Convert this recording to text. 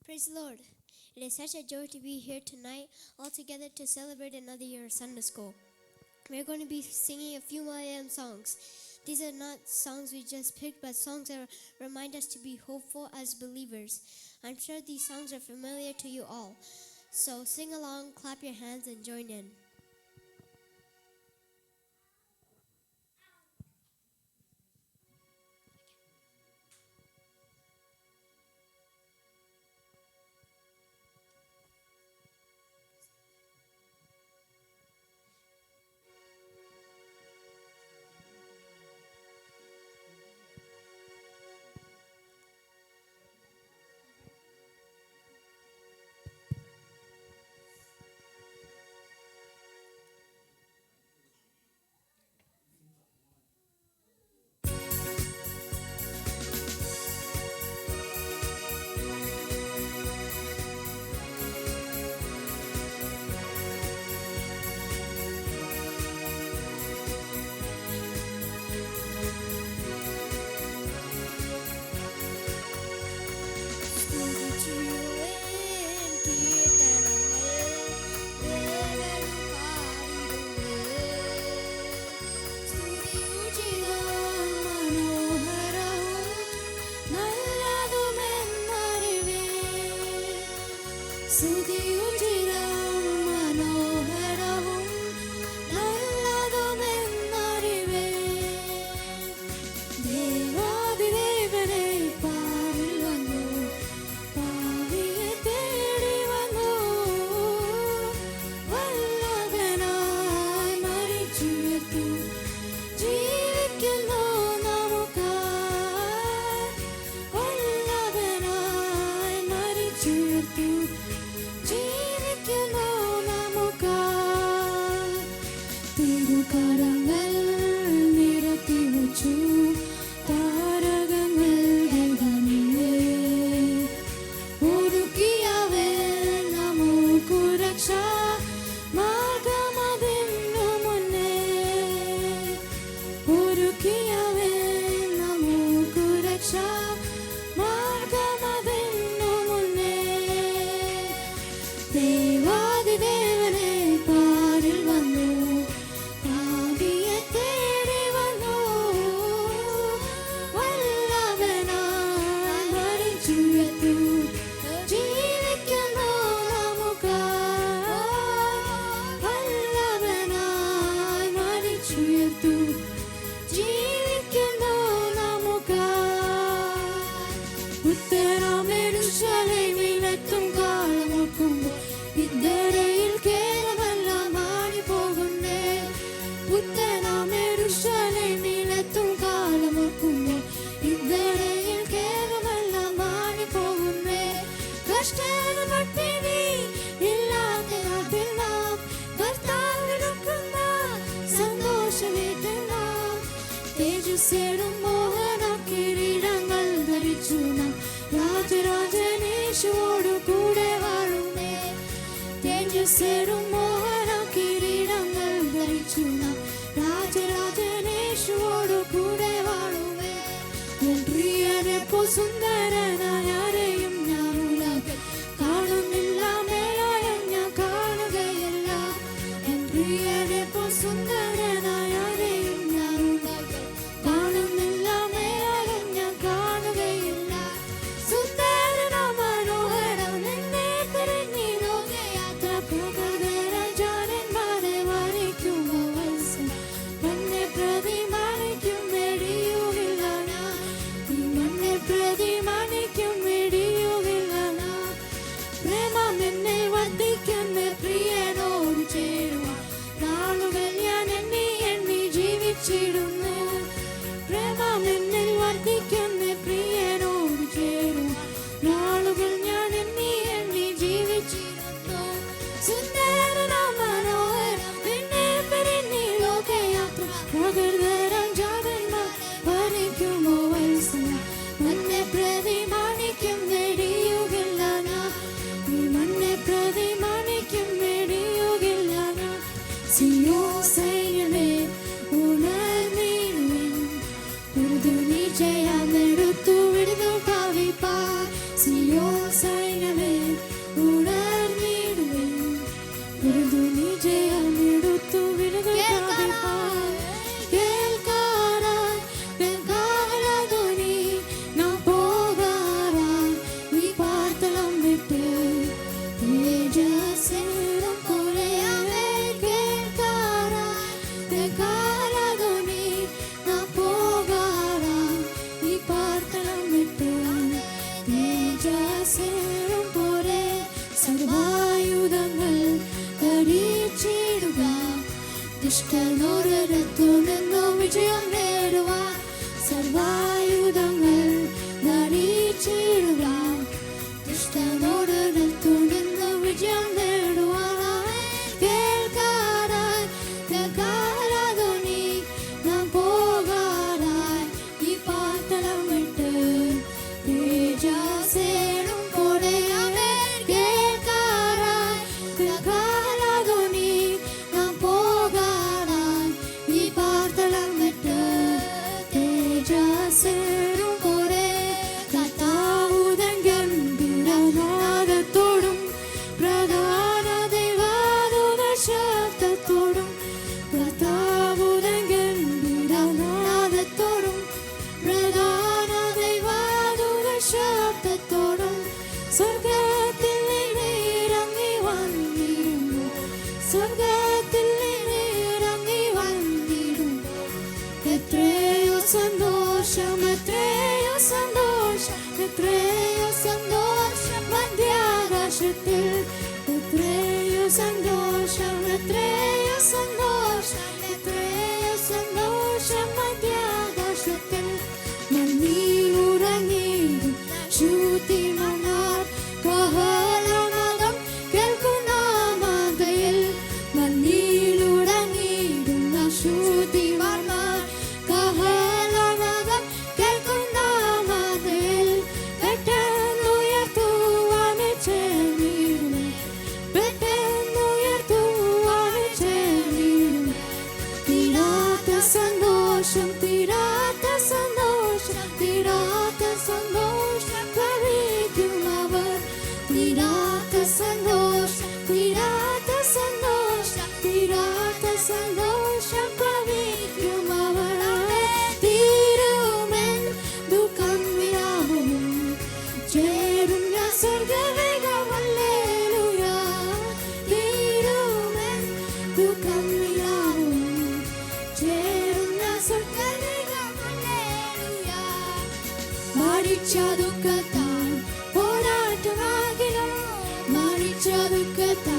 Praise the Lord. It is such a joy to be here tonight, all together to celebrate another year of Sunday school. We're going to be singing a few more songs. These are not songs we just picked, but songs that remind us to be hopeful as believers. I'm sure these songs are familiar to you all. So sing along, clap your hands, and join in. Jaya Merutu Vidu Kavipa Siyo Sainale തേജസ്സേറും പോലെ സർവായുധങ്ങൾ ധരിച്ചിടുക. ദുഷ്ടനോരടുത്തു നിന്നും വിജയം നേടുവാൻ സർവായുധങ്ങൾ ധരിച്ചിടുക. ദുഷ്ടനോരടുത്തു നിന്നും വിജയം നേടുവാനായി കേൾക്കാനായി കാലാധ്വനി നാം പോകാനായി ഈ പാർത്തലം വിട്ട് തേജസ്സേറും പോലെ കേൾക്കാനായി കാലാധ്വനി നാം പോകാനായി ഈ പാർത്തലം വിട്ട് തേജസ്സേറും പോലെ കർത്താവുതൻ ഗംഭീരനാദത്തോടും പ്രധാന ദൈവദൂത ശബ്ദത്തോടും കർത്താവുതൻ ഗംഭീരനാദത്തോടും പ്രധാന ദൈവദൂത ശബ്ദത്തോടും സ്വർഗ്ഗത്തിൽ ഇറങ്ങി വന്നിടുന്നു. സ്വർഗ്ഗത്തിൽ ഇറങ്ങി വന്നിടുന്നു. എത്രയോ സന്തോഷം, എത്രയോ സന്തോഷം, എത്രയോ സന്തോഷം മധ്യാകാശത്തിൽ. എത്രയോ സന്തോഷം, എത്രയോ സന്തോഷം, എത്രയോ സന്തോഷം മധ്യാകാശത്തിൽ. മണ്ണിലുറങ്ങിയിടും ശുദ്ധിമാന്മാർ കാഹളനാദം കേൾക്കുന്ന മാതയിൽ. മണ്ണിലുറങ്ങിയിടുന്ന ശുദ്ധിമാന്മാർ കാഹളനാദം കേൾക്കുന്ന മാതയിൽ. പെട്ടെന്നുയർത്തുവാൻ ചേർന്നിടുമേ, പെട്ടെന്നുയർത്തുവാൻ ചേർന്നിടുമേ. തീരാത്ത സന്തോഷം, തീരാത്ത സന്തോഷം, തീരാത്ത സന്തോഷം കവിക്കും അവർ. തീരാത്ത സന്തോഷം, തീരാത്ത സന്തോഷം, തീരാത്ത സന്തോഷം കവിക്കും അവർ. തീരുമെൻ ദുഃഖം വിരാമവും ചേരും ഞാൻ സ്വർഗ്ഗവേഗം. ഹല്ലേലൂയ. തീരുമെൻ ദുഃഖം വിരാമവും ചേരും ഞാൻ സ്വർഗ്ഗവേഗം. ഹല്ലേലൂയ. മരിച്ച ദുഃഖത്താൽ പോരാട്ടമാകിലും, മരിച്ച ദുഃഖത്താൽ